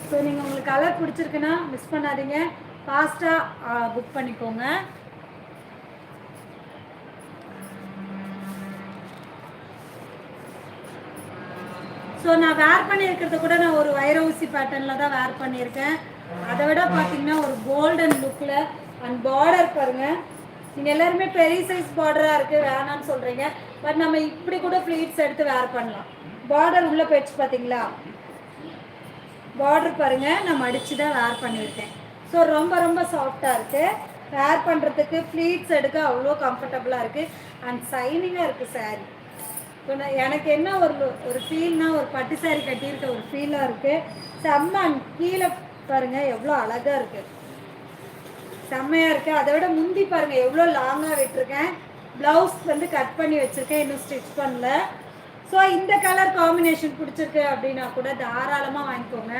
So நீங்கள் உங்களுக்கு colour பிடிச்சிருக்குன்னா மிஸ் பண்ணாதீங்க, ஃபாஸ்ட்டாக புக் பண்ணிக்கோங்க. ஸோ நான் வேர் பண்ணியிருக்கிறத கூட நான் ஒரு வைர ஊசி பேட்டர்னில் தான் வேர் பண்ணியிருக்கேன். அதை விட பார்த்தீங்கன்னா ஒரு கோல்டன் லுக்கில் அண்ட் பார்டர் பாருங்கள். நீங்கள் எல்லாருமே பெரிய சைஸ் பார்டராக இருக்குது வேணான்னு சொல்கிறீங்க, பட் நம்ம இப்படி கூட ப்ளீட்ஸ் எடுத்து வேர் பண்ணலாம். பார்டர் உள்ளே போயிடுச்சு பார்த்தீங்களா, பார்டர் பாருங்கள், நான் மடித்து தான் வேர் பண்ணியிருக்கேன். ஸோ ரொம்ப ரொம்ப சாஃப்டாக இருக்குது, வேர் பண்ணுறதுக்கு ப்ளீட்ஸ் எடுக்க அவ்வளோ கம்ஃபர்டபுளாக இருக்குது அண்ட் சைனிங்காக இருக்குது சாரீ. இப்போ எனக்கு என்ன ஒரு ஃபீல்னா, ஒரு பட்டு சாரீ கட்டியிருக்க ஒரு ஃபீலாக இருக்குது. செம்ம கீழே பாருங்கள் எவ்வளோ அழகாக இருக்குது, செம்மையாக இருக்குது. அதை விட முந்தி பாருங்கள் எவ்வளோ லாங்காக விட்டுருக்கேன். ப்ளவுஸ் வந்து கட் பண்ணி வச்சுருக்கேன், இன்னும் ஸ்டிச் பண்ணல. ஸோ இந்த கலர் காம்பினேஷன் பிடிச்சிருக்கு அப்படின்னா கூட தாராளமாக வாங்கிக்கோங்க.